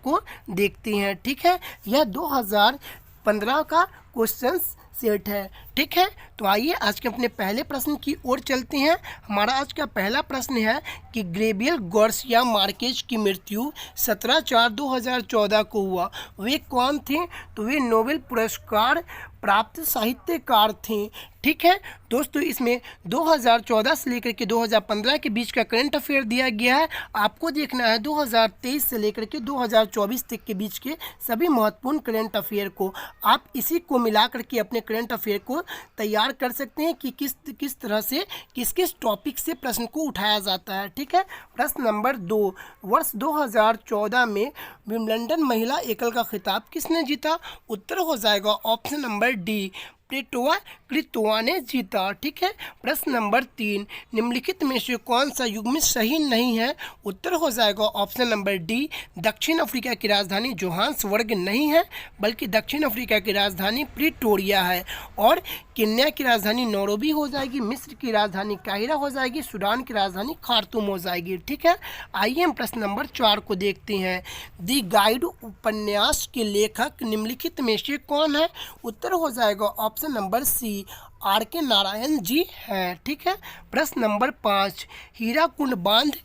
को देखते हैं। ठीक है, यह 2015 का क्वेश्चन सेट है। ठीक है, तो आइए आज के अपने पहले प्रश्न की ओर चलते हैं। हमारा आज का पहला प्रश्न है कि गैब्रियल गार्सिया मार्केज की मृत्यु 17/4/2014 को हुआ। वे कौन थे? तो वे नोबेल पुरस्कार प्राप्त साहित्यकार थे। ठीक है दोस्तों, इसमें 2014 से लेकर के 2015 के बीच का करंट अफेयर दिया गया है। आपको देखना है 2023 से लेकर के 2024 तक के बीच के सभी महत्वपूर्ण करंट अफेयर को। आप इसी को मिला करके अपने करंट अफेयर को तैयार कर सकते हैं कि किस तरह से किस किस टॉपिक से प्रश्न को उठाया जाता है। ठीक है, प्रश्न नंबर 2, वर्ष 2014 में विंबलडन महिला एकल का खिताब किसने जीता? उत्तर हो जाएगा option number D, Petrova Kvitova ने जीता। ठीक है, प्रश्न नंबर 3, निम्नलिखित में से कौन सा युग्मित सही नहीं है? उत्तर हो जाएगा ऑप्शन नंबर डी, दक्षिण अफ्रीका की राजधानी जोहान्सबर्ग नहीं है, बल्कि दक्षिण अफ्रीका की राजधानी प्रिटोरिया है। और केन्या की राजधानी नैरोबी हो जाएगी, मिस्र की राजधानी काहिरा हो जाएगी, सूडान की राजधानी खार्तूम हो जाएगी। ठीक है, आइए हम प्रश्न नंबर 4 को देखते हैं। दी गाइड उपन्यास के लेखक निम्नलिखित में से कौन है? उत्तर हो जाएगा option number C, R K. Narayan ji हैं। ठीक है, प्रश्न नंबर 5, हीराकुंड बांध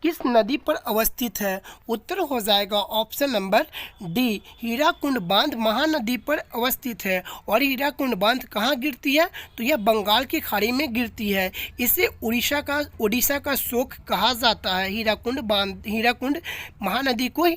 किस नदी पर अवस्थित है? उत्तर हो जाएगा ऑप्शन नंबर डी, हीराकुंड बांध महानदी पर अवस्थित है। और हीराकुंड बांध कहाँ गिरती है? तो यह बंगाल की खाड़ी में गिरती है। इसे उड़ीसा का शोक कहा जाता है। हीराकुंड महानदी को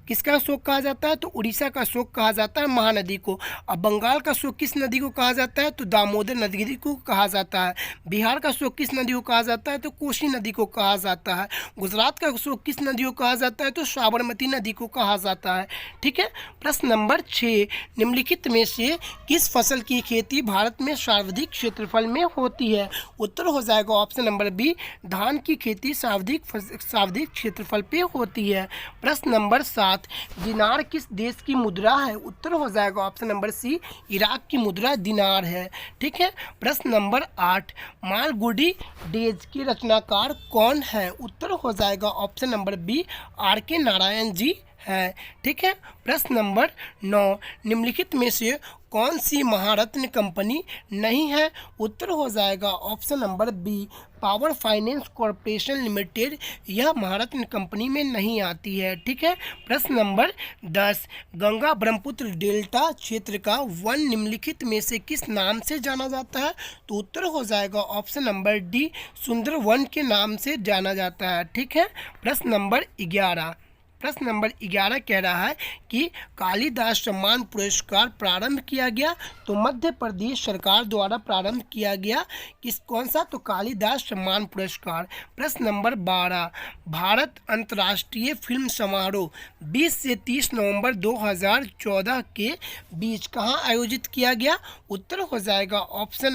किसका शोक कहा जाता है? तो उड़ीसा का शोक कहा जाता है महानदी को। अब बंगाल का शोक किस नदी को कहा जाता है? तो दामोदर नदी को कहा जाता है। बिहार का शोक किस नदी को कहा जाता है? तो कोसी नदी को कहा जाता है। गुजरात का शोक किस नदी को कहा जाता है? तो साबरमती नदी को कहा जाता है। ठीक है, प्रश्न नंबर 6, निम्नलिखित में से किस फसल की खेती भारत में सर्वाधिक क्षेत्रफल में होती है? उत्तर हो जाएगा ऑप्शन नंबर बी, धान की खेती सर्वाधिक क्षेत्रफल पे होती है। प्रश्न नंबर 7, दिनार किस देश की मुद्रा है? उत्तर हो जाएगा ऑप्शन नंबर सी, इराक की मुद्रा दिनार है। ठीक है, प्रश्न नंबर 8, मालगुडी डेज के रचनाकार कौन है? उत्तर हो जाएगा option number B, R K. Narayan ji है। ठीक है, प्रश्न नंबर 9, निम्नलिखित में से कौन सी महारत्न कंपनी नहीं है? उत्तर हो जाएगा option number B, power finance corporation limited. यह महारत्न कंपनी में नहीं आती है। ठीक है, प्रश्न नंबर 10, गंगा ब्रह्मपुत्र डेल्टा क्षेत्र का वन निम्नलिखित में से किस नाम से जाना जाता है? तो उत्तर हो जाएगा ऑप्शन नंबर डी, सुंदरवन के नाम से जाना जाता है। ठीक है, प्रश्न नंबर 11 कह रहा है कि कालिदास सम्मान पुरस्कार प्रारंभ किया गया। तो मध्य प्रदेश सरकार द्वारा प्रारंभ किया गया कौन सा? तो कालिदास सम्मान पुरस्कार। प्रश्न नंबर 12, भारत अंतर्राष्ट्रीय फिल्म समारोह 20 से 30 नवंबर 2014 के बीच कहाँ आयोजित किया गया? उत्तर हो जाएगा ऑप्शन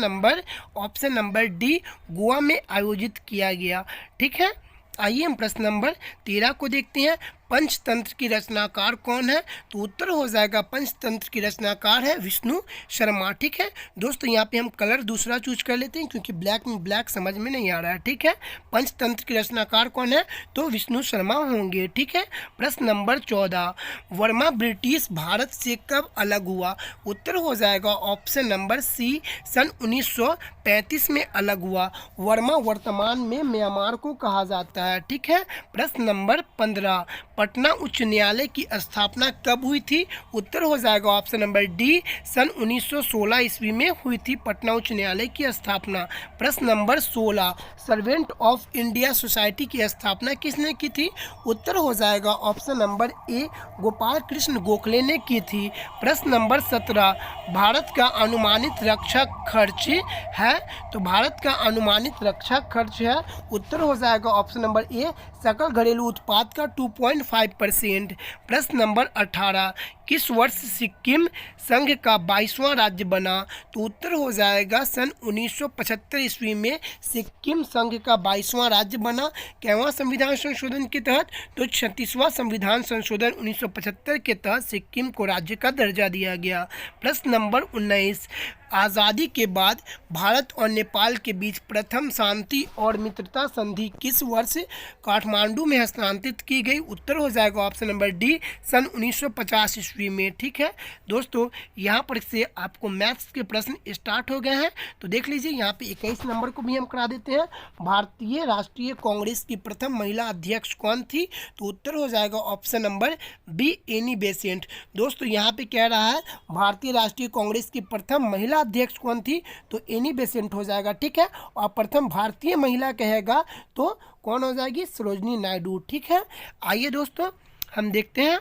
नंबर डी, गोवा में आयोजित किया गया। ठीक है, आइए हम प्रश्न नंबर 13 को देखते हैं। पंचतंत्र की रचनाकार कौन है? तो उत्तर हो जाएगा पंचतंत्र की रचनाकार है विष्णु शर्मा। ठीक है दोस्तों, यहाँ पे हम कलर दूसरा चूज कर लेते हैं क्योंकि ब्लैक समझ में नहीं आ रहा है। ठीक है, पंचतंत्र की रचनाकार कौन है? तो विष्णु शर्मा होंगे। ठीक है, प्रश्न नंबर 14, वर्मा ब्रिटिश भारत से कब अलग हुआ? उत्तर हो जाएगा ऑप्शन नंबर सी, सन 1935 में अलग हुआ। वर्मा वर्तमान में म्यांमार को कहा जाता है। ठीक है, प्रश्न नंबर 15, पटना उच्च न्यायालय की स्थापना कब हुई थी? उत्तर हो जाएगा ऑप्शन नंबर डी, सन 1916 ईस्वी में हुई थी पटना उच्च न्यायालय की स्थापना। प्रश्न number 16, servant of India society की स्थापना किसने की थी? उत्तर हो जाएगा option number A, Gopal Krishna Gokhale ने की थी। प्रश्न नंबर 17, भारत का अनुमानित रक्षा खर्च है? तो भारत का अनुमानित रक्षा खर्च है, उत्तर हो जाएगा ऑप्शन नंबर ए, सकल घरेलू उत्पाद का 2.5%। प्रश्न नंबर 18, किस वर्ष सिक्किम संघ का 22वां राज्य बना? तो उत्तर हो जाएगा सन 1975 ईस्वी में सिक्किम संघ का 22वां राज्य बना। कैवां संविधान संशोधन के तहत? तो 36वां संविधान संशोधन 1975 के तहत सिक्किम को राज्य का दर्जा दिया गया। प्रश्न नंबर 19, आज़ादी के बाद भारत और नेपाल के बीच प्रथम शांति और मित्रता संधि किस वर्ष काठमांडू में हस्तांतरित की गई? उत्तर हो जाएगा ऑप्शन नंबर डी, सन 1950 ईस्वी में। ठीक है दोस्तों, यहाँ पर से आपको मैथ्स के प्रश्न स्टार्ट हो गए हैं, तो देख लीजिए यहाँ पे 21 नंबर को भी हम करा देते हैं। भारतीय राष्ट्रीय कांग्रेस की प्रथम महिला अध्यक्ष कौन थी? तो उत्तर हो जाएगा option number B, Annie Besant. दोस्तों यहाँ पे कह रहा है भारतीय राष्ट्रीय कांग्रेस की प्रथम महिला अध्यक्ष कौन थी? तो एनी बेसेंट हो जाएगा। ठीक है, और प्रथम भारतीय महिला कहेगा तो कौन हो जाएगी? सरोजनी नायडू। ठीक है, आइए दोस्तों हम देखते हैं,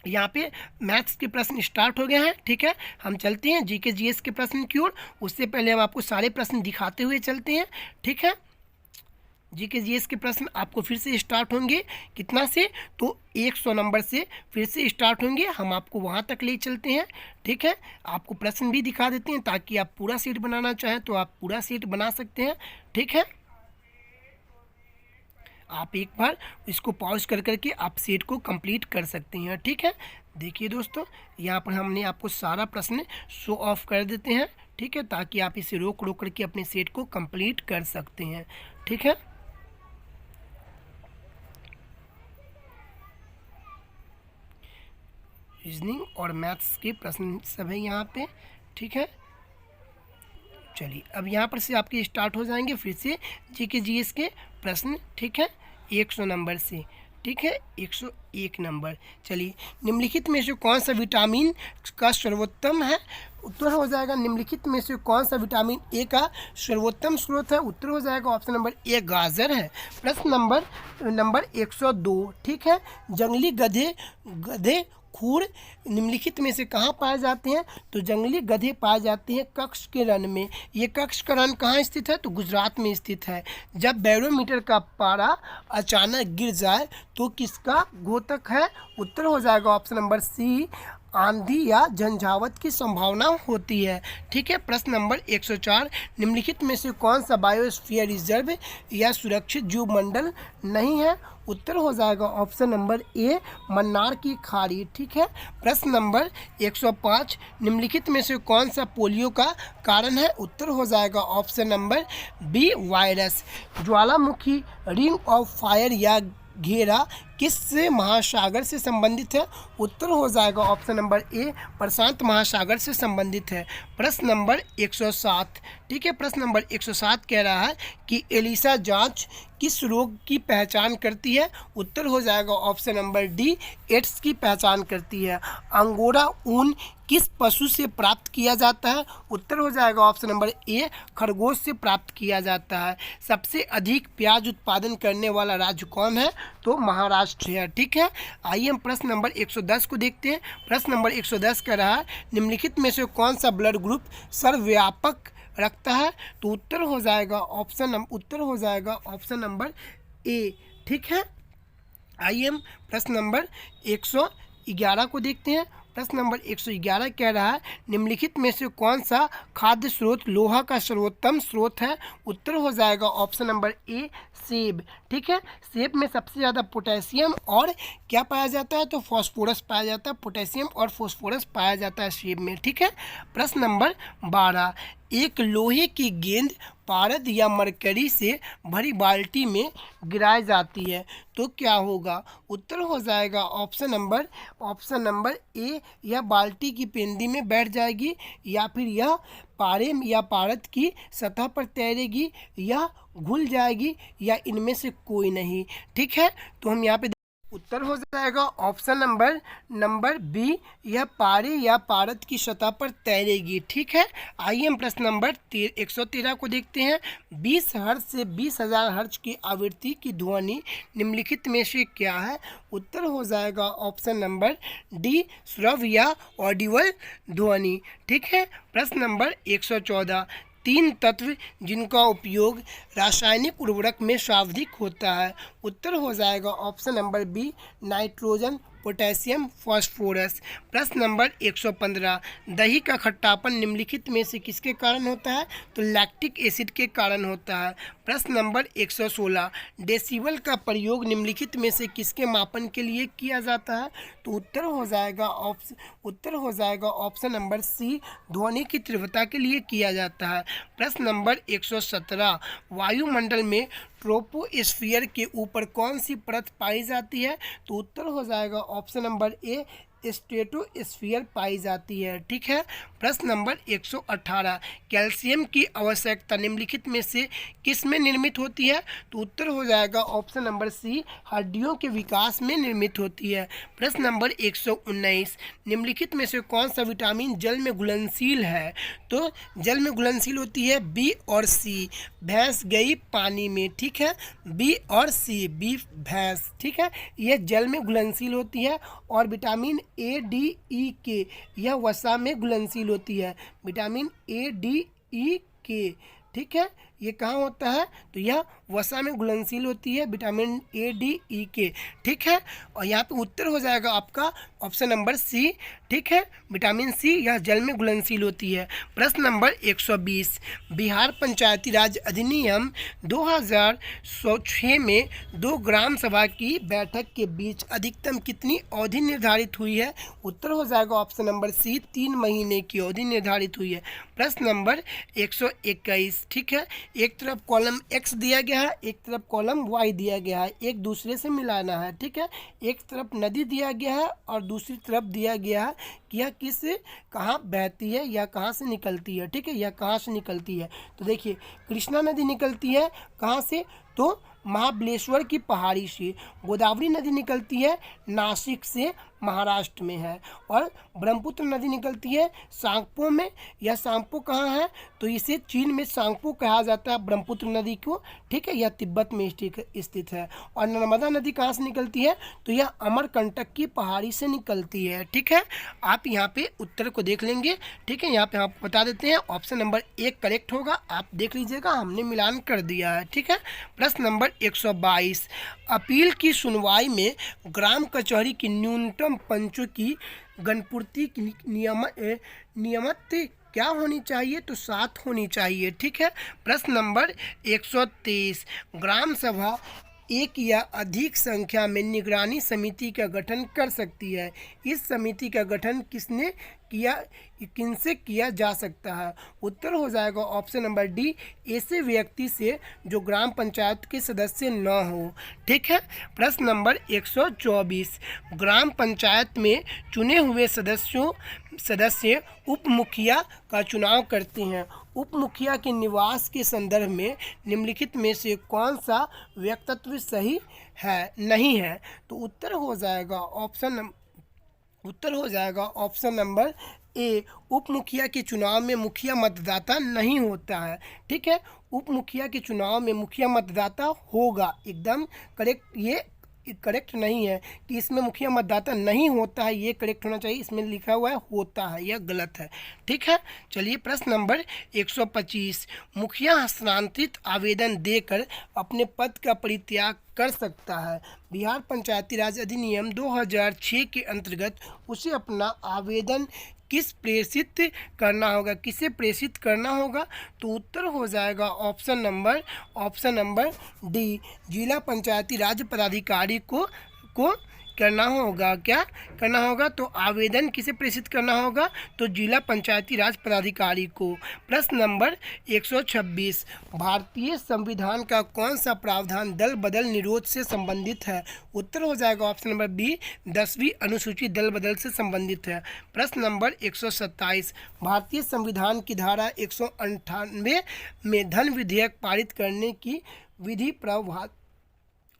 यहाँ पे मैथ्स के प्रश्न स्टार्ट हो गए हैं। ठीक है, हम चलते हैं जीके जीएस के प्रश्न की ओर। उससे पहले हम आपको सारे प्रश्न दिखाते हुए चलते हैं। ठीक है, जीके जीएस के प्रश्न आपको फिर से स्टार्ट होंगे कितना से? तो 100 नंबर से फिर से स्टार्ट होंगे, हम आपको वहाँ तक ले चलते हैं। ठीक है, आपको प्रश्न भी दिखा देते हैं ताकि आप पूरा सेट बनाना चाहें तो आप पूरा सेट बना सकते हैं। ठीक है, आप एक बार इसको पॉज कर करके आप सेट को कंप्लीट कर सकते हैं। ठीक है, देखिए दोस्तों यहाँ पर हमने आपको सारा प्रश्न शो ऑफ कर देते हैं। ठीक है, ताकि आप इसे रोक करके अपने सेट को कंप्लीट कर सकते हैं। ठीक है, रीजनिंग और मैथ्स के प्रश्न सब है यहाँ पे। ठीक है, चलिए अब यहाँ पर से आपके स्टार्ट हो जाएंगे फिर से जीके जीएस के प्रश्न। ठीक है, 100 नंबर से। ठीक है, 101 नंबर। चलिए, निम्नलिखित में से कौन सा विटामिन का सर्वोत्तम है? उत्तर हो जाएगा निम्नलिखित में से कौन सा विटामिन ए का सर्वोत्तम स्रोत है? उत्तर हो जाएगा ऑप्शन नंबर ए, गाजर है। प्रश्न नंबर 102। ठीक है, जंगली गधे खूर निम्नलिखित में से कहाँ पाए जाते हैं? तो जंगली गधे पाए जाते हैं कक्ष के रण में। ये कक्ष का रण कहाँ स्थित है? तो गुजरात में स्थित है। जब बैरोमीटर का पारा अचानक गिर जाए तो किसका घोतक है? उत्तर हो जाएगा ऑप्शन नंबर सी, आंधी या झंझावत की संभावना होती है। ठीक है, प्रश्न नंबर 104। निम्नलिखित में से कौन सा बायोस्फीयर रिजर्व या सुरक्षित जीवमंडल नहीं है? उत्तर हो जाएगा ऑप्शन नंबर ए, मन्नार की खाड़ी। ठीक है, प्रश्न नंबर 105। निम्नलिखित में से कौन सा पोलियो का कारण है? उत्तर हो जाएगा option number B, virus. Jwalamukhi ring of fire या घेरा किस महासागर से संबंधित है? उत्तर हो जाएगा ऑप्शन नंबर ए, प्रशांत महासागर से संबंधित है। प्रश्न नंबर 107। ठीक है, प्रश्न नंबर 107 कह रहा है कि एलिसा जांच किस रोग की पहचान करती है? उत्तर हो जाएगा ऑप्शन नंबर डी, एड्स की पहचान करती है। अंगोरा ऊन किस पशु से प्राप्त किया जाता है? उत्तर हो जाएगा ऑप्शन नंबर ए, खरगोश से प्राप्त किया जाता है। सबसे अधिक प्याज उत्पादन करने वाला राज्य कौन है? तो महाराष्ट्र है। ठीक है, आइए हम प्रश्न नंबर 110 को देखते हैं। प्रश्न नंबर 110 कह रहा है निम्नलिखित में से कौन सा ब्लड ग्रुप सर्वव्यापक रखता है? तो उत्तर हो जाएगा ऑप्शन नंबर ए। ठीक है, आइए हम प्रश्न नंबर 111 को देखते हैं। प्रश्न नंबर 111 कह रहा है निम्नलिखित में से कौन सा खाद्य स्रोत लोहा का सर्वोत्तम स्रोत है? उत्तर हो जाएगा ऑप्शन नंबर ए, सेब। ठीक है, सेब में सबसे ज़्यादा पोटेशियम और क्या पाया जाता है? तो फॉस्फोरस पाया जाता है। पोटेशियम और फॉस्फोरस पाया जाता है सेब में। ठीक है, प्रश्न नंबर 12। एक लोहे की गेंद पारद या मरकरी से भरी बाल्टी में गिराई जाती है तो क्या होगा? उत्तर हो जाएगा ऑप्शन नंबर ए, यह बाल्टी की पेंदी में बैठ जाएगी, या फिर यह पारे या पारद की सतह पर तैरेगी, या घुल जाएगी, या इनमें से कोई नहीं। ठीक है, तो हम यहाँ पे उत्तर हो जाएगा ऑप्शन नंबर बी, यह पारे या पारद की सतह पर तैरेगी। ठीक है, आइए हम प्रश्न नंबर 113 को देखते हैं। 20 हर्ट्ज से 20,000 हर्ट्ज की आवृत्ति की ध्वनि निम्नलिखित में से क्या है? उत्तर हो जाएगा ऑप्शन नंबर डी, श्रव्य या ऑडिबल ध्वनि। ठीक है, प्रश्न नंबर 114। 3 तत्व जिनका उपयोग रासायनिक उर्वरक में सर्वाधिक होता है? उत्तर हो जाएगा option number B, nitrogen, potassium, phosphorus. प्रश्न नंबर 115। दही का खट्टापन निम्नलिखित में से किसके कारण होता है? तो लैक्टिक एसिड के कारण होता है। प्रश्न नंबर 116। डेसिबल का प्रयोग निम्नलिखित में से किसके मापन के लिए किया जाता है? तो उत्तर हो जाएगा ऑप्शन नंबर सी, ध्वनि की तीव्रता के लिए किया जाता है। प्रश्न नंबर 117, वायुमंडल में ट्रोपोस्फियर के ऊपर कौन सी परत पाई जाती है? तो उत्तर हो जाएगा ऑप्शन नंबर ए, स्ट्रेटोस्फियर पाई जाती है। ठीक है। प्रश्न नंबर 118, कैल्शियम की आवश्यकता निम्नलिखित में से किस में निर्मित होती है? तो उत्तर हो जाएगा ऑप्शन नंबर सी, हड्डियों के विकास में निर्मित होती है। प्रश्न नंबर 119, निम्नलिखित में से कौन सा विटामिन जल में घुलनशील है? तो जल में घुलनशील होती है बी और सी। भैंस गई पानी में, ठीक है, बी और सी, बी भैंस, ठीक है, यह जल में घुलनशील होती है। और विटामिन ए, डी, ई के यह वसा में घुलनशील होती है। विटामिन ए, डी, ई के, ठीक है, ये कहाँ होता है? तो यह वसा में घुलनशील होती है, विटामिन ए, डी, ई के। ठीक है। और यहाँ पे उत्तर हो जाएगा आपका ऑप्शन नंबर सी। ठीक है, विटामिन सी यह जल में घुलनशील होती है। प्रश्न नंबर 120, बिहार पंचायती राज अधिनियम 2006 में 2 ग्राम सभा की बैठक के बीच अधिकतम कितनी अवधि निर्धारित हुई है? उत्तर हो जाएगा ऑप्शन नंबर सी, 3 महीने की अवधि निर्धारित हुई है। प्रश्न नंबर 121, ठीक है, एक तरफ कॉलम एक्स दिया गया है, एक तरफ कॉलम वाई दिया गया है, एक दूसरे से मिलाना है। ठीक है, एक तरफ नदी दिया गया है और दूसरी तरफ दिया गया है कि यह कहाँ बहती है या कहाँ से निकलती है। ठीक है, यह कहाँ से निकलती है? तो देखिए, कृष्णा नदी निकलती है कहाँ से? तो महाबलेश्वर की पहाड़ी से। गोदावरी नदी निकलती है नासिक से, महाराष्ट्र में है। और ब्रह्मपुत्र नदी निकलती है सांगपो में। यह सांगपो कहाँ है? तो इसे चीन में सांगपो कहा जाता है ब्रह्मपुत्र नदी को। ठीक है, यह तिब्बत में स्थित है। और नर्मदा नदी कहाँ से निकलती है? तो यह अमरकंटक की पहाड़ी से निकलती है। ठीक है, आप यहाँ पे उत्तर को देख लेंगे। ठीक है, यहाँ पे आपको बता देते हैं ऑप्शन नंबर 1 करेक्ट होगा। आप देख लीजिएगा, हमने मिलान कर दिया है। ठीक है। प्रश्न नंबर 122, अपील की सुनवाई में ग्राम कचहरी की न्यूनतम पंचों की गणपूर्ति की नियमित क्या होनी चाहिए? तो 7 होनी चाहिए। ठीक है। प्रश्न नंबर 123, ग्राम सभा एक या अधिक संख्या में निगरानी समिति का गठन कर सकती है। इस समिति का गठन किनसे किया जा सकता है? उत्तर हो जाएगा ऑप्शन नंबर डी, ऐसे व्यक्ति से जो ग्राम पंचायत के सदस्य न हो। ठीक है। प्रश्न नंबर 124, ग्राम पंचायत में चुने हुए सदस्य उप मुखिया का चुनाव करते हैं। उप मुखिया के निवास के संदर्भ में निम्नलिखित में से कौन सा वक्तव्य सही है, नहीं है? तो उत्तर हो जाएगा ऑप्शन नंबर ए, उप मुखिया के चुनाव में मुखिया मतदाता नहीं होता है। ठीक है, उप मुखिया के चुनाव में मुखिया मतदाता होगा, एकदम करेक्ट। ये करेक्ट नहीं है कि इसमें मुखिया मतदाता नहीं होता है, ये करेक्ट होना चाहिए। इसमें लिखा हुआ है होता है, यह गलत है। ठीक है। चलिए प्रश्न नंबर 125, मुखिया हस्तांतरित आवेदन देकर अपने पद का परित्याग कर सकता है। बिहार पंचायती राज अधिनियम 2006 के अंतर्गत उसे अपना आवेदन किसे प्रेषित करना होगा? तो उत्तर हो जाएगा ऑप्शन नंबर डी, जिला पंचायती राज पदाधिकारी को करना होगा। क्या करना होगा? तो आवेदन किसे प्रेषित करना होगा? तो जिला पंचायती राज पदाधिकारी को। प्रश्न नंबर 126, भारतीय संविधान का कौन सा प्रावधान दल बदल निरोध से संबंधित है? उत्तर हो जाएगा ऑप्शन नंबर बी, 10वीं अनुसूची दल बदल से संबंधित है। प्रश्न नंबर 127, भारतीय संविधान की धारा 198 में धन विधेयक पारित करने की विधि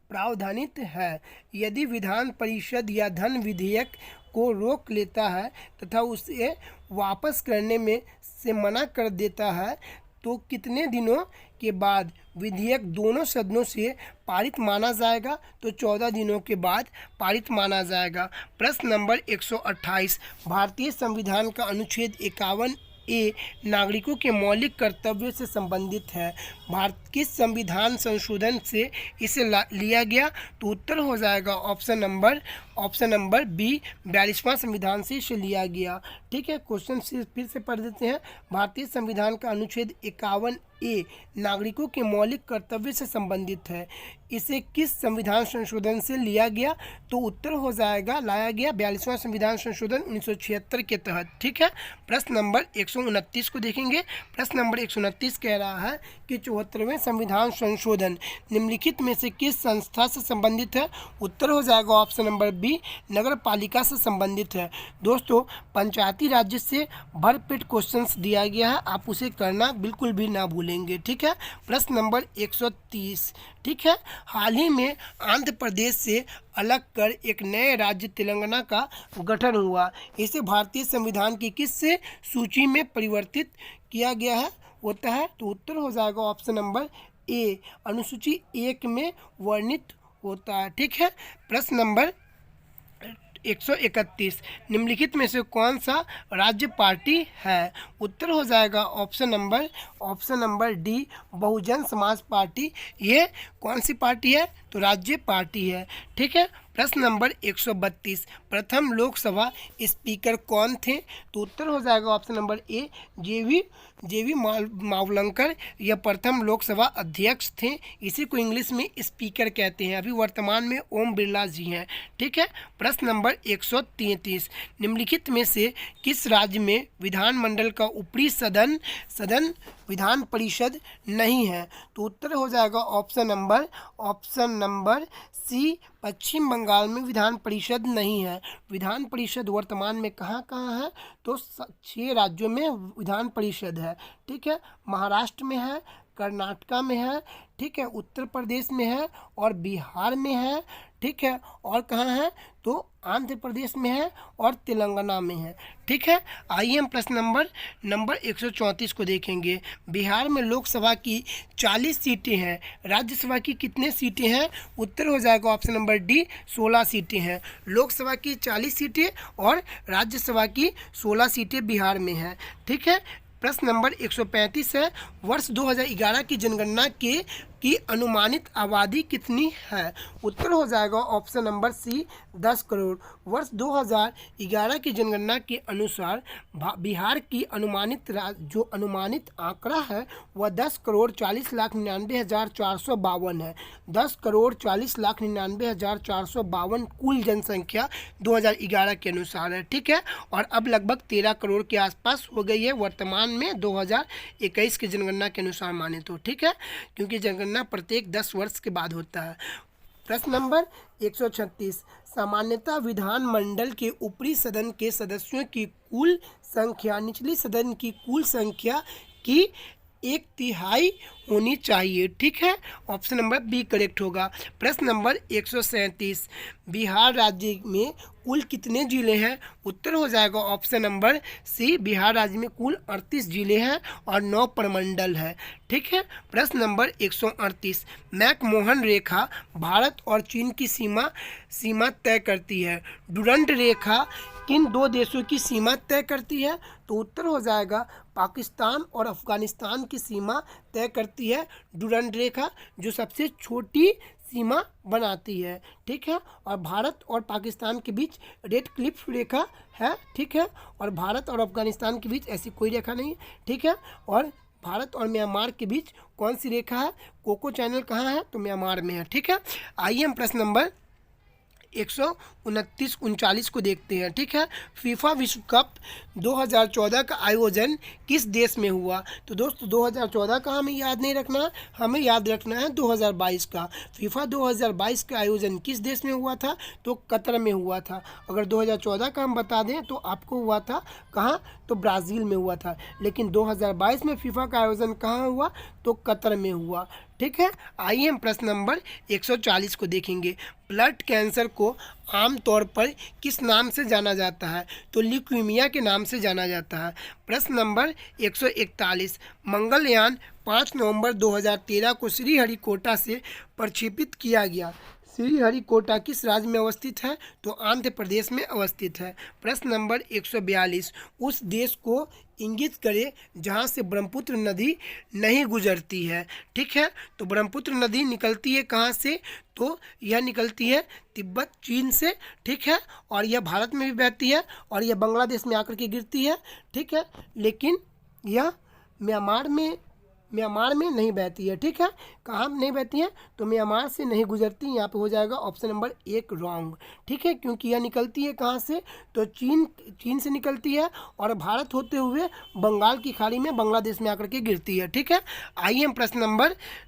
प्रावधानित है। यदि विधान परिषद या धन विधेयक को रोक लेता है तथा उसे वापस करने में से मना कर देता है तो कितने दिनों के बाद विधेयक दोनों सदनों से पारित माना जाएगा? तो 14 दिनों के बाद पारित माना जाएगा। प्रश्न नंबर 128, भारतीय संविधान का अनुच्छेद 51 ए नागरिकों के मौलिक कर्तव्यों से संबंधित है। भारत के संविधान संशोधन से इसे लिया गया? तो उत्तर हो जाएगा option number option number B 42वां संविधान से इसे लिया गया। ठीक है, क्वेश्चन फिर से पढ़ देते हैं। भारतीय संविधान का अनुच्छेद 51A नागरिकों के मौलिक कर्तव्य से संबंधित है। इसे किस संविधान संशोधन से लिया गया? तो उत्तर हो जाएगा लाया गया 42वां संविधान संशोधन 1976 के तहत। ठीक है, प्रश्न नंबर 129 को देखेंगे। प्रश्न नंबर 129 कह रहा है कि 74वें संविधान संशोधन निम्नलिखित में से किस संस्था से संबंधित है? उत्तर हो जाएगा ऑप्शन नंबर बी नगर पालिका से संबंधित है। दोस्तों, पंचायती राज्य से भरपेट क्वेश्चंस दिया गया है, आप उसे करना बिल्कुल भी ना भूलेंगे। ठीक है, प्रश्न नंबर 130। ठीक है, हाल ही में आंध्र प्रदेश से अलग कर एक नए राज्य तेलंगाना का गठन हुआ। इसे भारतीय संविधान की किस से सूची में परिवर्तित किया गया है होता है? तो उत्तर हो जाएगा ऑप्शन नंबर ए अनुसूची 1 में वर्णित होता है। ठीक है, प्रश्न नंबर 131 निम्नलिखित में से कौन सा राज्य पार्टी है? उत्तर हो जाएगा option number D Bahujan Samaj party. ये कौन सी पार्टी है? तो राज्य पार्टी है। ठीक है, प्रश्न नंबर 132 प्रथम लोकसभा स्पीकर कौन थे? तो उत्तर हो जाएगा ऑप्शन नंबर ए जेवी मावलंकर। यह प्रथम लोकसभा अध्यक्ष थे। इसी को इंग्लिश में स्पीकर कहते हैं। अभी वर्तमान में ओम बिरला जी हैं। ठीक है, प्रश्न नंबर 133 निम्नलिखित में से किस राज्य में विधानमंडल का ऊपरी सदन विधान परिषद नहीं है? तो उत्तर हो जाएगा ऑप्शन नंबर सी पश्चिम बंगाल में विधान परिषद नहीं है। विधान परिषद वर्तमान में कहाँ है? तो 6 राज्यों में विधान परिषद है। ठीक है, महाराष्ट्र में है, कर्नाटका में है, ठीक है, उत्तर प्रदेश में है और बिहार में है। ठीक है, और कहाँ है? तो आंध्र प्रदेश में है और तेलंगाना में है। ठीक है, आइए हम प्रश्न नंबर 134 को देखेंगे। बिहार में लोकसभा की 40 सीटें हैं, राज्यसभा की कितने सीटें हैं? उत्तर हो जाएगा ऑप्शन नंबर डी 16 सीटें हैं। लोकसभा की 40 सीटें और राज्यसभा की 16 सीटें बिहार में हैं। ठीक है, प्रश्न नंबर 135 है वर्ष 2011 की जनगणना की अनुमानित आबादी कितनी है? उत्तर हो जाएगा ऑप्शन नंबर सी 10 करोड़। वर्ष 2011 की जनगणना के अनुसार बिहार की जो अनुमानित आंकड़ा है वह 10,40,99,452 है। 10,40,99,452 कुल जनसंख्या 2011 के अनुसार है। ठीक है, और अब लगभग 13 करोड़ के आसपास हो गई है वर्तमान में 2021 की जनगणना के अनुसार माने तो। ठीक है, क्योंकि जनगणना प्रत्येक 10 वर्ष के बाद होता है। प्रश्न नंबर 136 सामान्यतः विधानमंडल के ऊपरी सदन के सदस्यों की कुल संख्या निचली सदन की कुल संख्या की 1/3 होनी चाहिए। ठीक है, ऑप्शन नंबर बी करेक्ट होगा। प्रश्न नंबर 137 बिहार राज्य में कुल कितने जिले हैं? उत्तर हो जाएगा ऑप्शन नंबर सी बिहार राज्य में कुल 38 जिले हैं और 9 प्रमंडल है। ठीक है, प्रश्न नंबर 138 मैकमोहन रेखा भारत और चीन की सीमा तय करती है। डुरंड रेखा किन 2 देशों की सीमा तय करती है? तो उत्तर हो जाएगा पाकिस्तान और अफगानिस्तान की सीमा तय करती है डुरंड रेखा, जो सबसे छोटी सीमा बनाती है। ठीक है, और भारत और पाकिस्तान के बीच रेड क्लिफ रेखा है। ठीक है, और भारत और अफगानिस्तान के बीच ऐसी कोई रेखा नहीं। ठीक है, और भारत और म्यांमार के बीच कौन सी रेखा है? कोको चैनल कहाँ है? तो म्यांमार में है। ठीक है, आइए हम प्रश्न नंबर 129-39 को देखते हैं। ठीक है, फीफा विश्व कप 2014 का आयोजन किस देश में हुआ? तो दोस्तों 2014 का हमें याद नहीं रखना, हमें याद रखना है 2022 का। फीफा 2022 का आयोजन किस देश में हुआ था? तो कतर में हुआ था। अगर 2014 का हम बता दें तो आपको हुआ था कहाँ? तो ब्राज़ील में हुआ था। लेकिन 2022 में फीफा का आयोजन कहाँ हुआ? तो कतर में हुआ। ठीक है, आइए हम प्रश्न नंबर 140 को देखेंगे। ब्लड कैंसर को आमतौर पर किस नाम से जाना जाता है? तो ल्यूकीमिया के नाम से जाना जाता है। प्रश्न नंबर 141 मंगलयान 5 नवंबर 2013 को श्रीहरिकोटा से प्रक्षेपित किया गया। श्रीहरिकोटा किस राज्य में अवस्थित है? तो आंध्र प्रदेश में अवस्थित है। प्रश्न नंबर 142, उस देश को इंगित करे जहां से ब्रह्मपुत्र नदी नहीं गुजरती है। ठीक है, तो ब्रह्मपुत्र नदी निकलती है कहां से? तो यह निकलती है तिब्बत चीन से। ठीक है, और यह भारत में भी बहती है और यह बांग्लादेश में आकर के गिरती है। ठीक है, लेकिन यह म्यांमार में नहीं बहती है। ठीक है, कहाँ नहीं बहती है? तो म्यांमार से नहीं गुजरती। यहाँ पे हो जाएगा ऑप्शन नंबर 1 रॉन्ग। ठीक है, क्योंकि यह निकलती है कहाँ से? तो चीन से निकलती है और भारत होते हुए बंगाल की खाड़ी में बांग्लादेश में आकर के गिरती है। ठीक है, आइए हम प्रश्न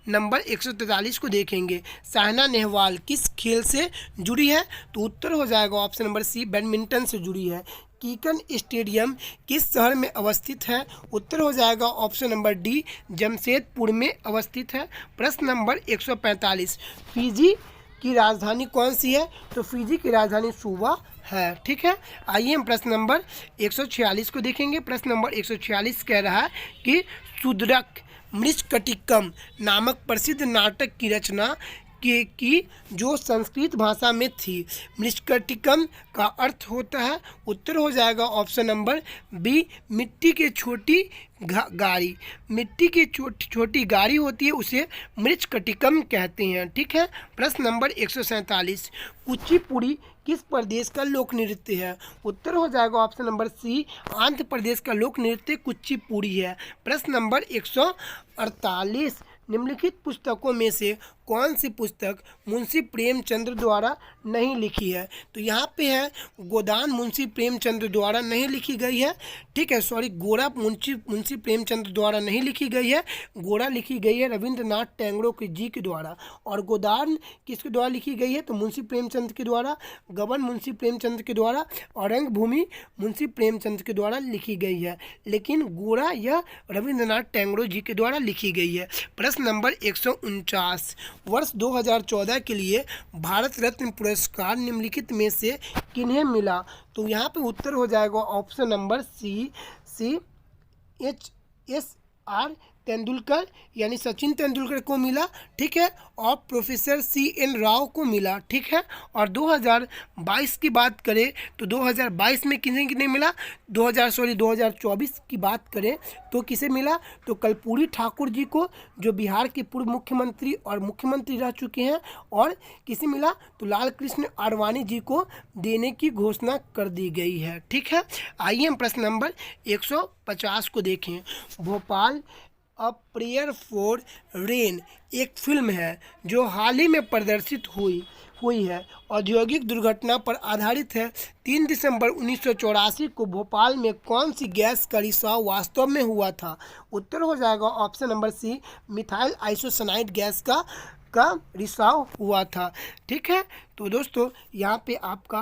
नंबर 143 को देखेंगे। साइना नेहवाल किस खेल से जुड़ी है? तो उत्तर हो जाएगा ऑप्शन नंबर सी, बैडमिंटन से जुड़ी है। कीकन स्टेडियम किस शहर में अवस्थित है? उत्तर हो जाएगा ऑप्शन नंबर डी, जमशेदपुर में अवस्थित है। प्रश्न नंबर 145, फिजी की राजधानी कौन सी है? तो फिजी की राजधानी सुवा है। ठीक है, आइए हम प्रश्न नंबर 146 को देखेंगे। प्रश्न नंबर 146 कह रहा है कि शूद्रक मृच्छकटिकम नामक प्रसिद्ध नाटक की रचना की जो संस्कृत भाषा में थी। मृच्छकटिकम का अर्थ होता है, उत्तर हो जाएगा ऑप्शन नंबर बी, मिट्टी की छोटी गाड़ी। मिट्टी की छोटी गाड़ी होती है, उसे मृच्छकटिकम कहते हैं। ठीक है, प्रश्न नंबर 147, कुचिपुड़ी किस प्रदेश का लोक नृत्य है? उत्तर हो जाएगा ऑप्शन नंबर सी, आंध्र प्रदेश का लोक नृत्य कुचिपुड़ी है। प्रश्न नंबर 148, निम्नलिखित पुस्तकों में से कौन सी पुस्तक मुंशी प्रेमचंद्र द्वारा नहीं लिखी है? तो यहाँ पे है गोदान मुंशी प्रेमचंद्र द्वारा नहीं लिखी गई है। ठीक है, सॉरी, गोरा मुंशी प्रेमचंद्र द्वारा नहीं लिखी गई है। गोरा लिखी गई है रविंद्रनाथ टैगोर जी के द्वारा। और गोदान किसके द्वारा लिखी गई है? तो मुंशी प्रेमचंद्र के द्वारा, गबन मुंशी प्रेमचंद्र के द्वारा और रंगभूमि मुंशी प्रेमचंद्र के द्वारा लिखी गई है। लेकिन गोरा यह रविंद्रनाथ टैगोर जी के द्वारा लिखी गई है। प्रश्न नंबर 149, वर्ष 2014 के लिए भारत रत्न पुरस्कार निम्नलिखित में से किन्हें मिला? तो यहाँ पे उत्तर हो जाएगा option number C, CHSR Tendulkar यानी सचिन तेंदुलकर को मिला। ठीक है, और प्रोफेसर CN राव को मिला। ठीक है, और 2022 की बात करें तो 2022 में किन्हें किन्हें मिला? 2024 की बात करें तो किसे मिला? तो कर्पूरी ठाकुर जी को, जो बिहार के पूर्व मुख्यमंत्री और मुख्यमंत्री रह चुके हैं। और किसे मिला? तो लाल कृष्ण आडवाणी जी को देने की घोषणा कर दी गई है। ठीक है, आइए हम प्रश्न नंबर 150 को देखें। Bhopal a prayer for rain एक फिल्म है जो हाल ही में प्रदर्शित हुई है, औद्योगिक दुर्घटना पर आधारित है। 3 दिसंबर 1984 को भोपाल में कौन सी गैस का रिसाव वास्तव में हुआ था? उत्तर हो जाएगा option number C, methyl isocyanide gas का रिसाव हुआ था। ठीक है, तो दोस्तों यहाँ पे आपका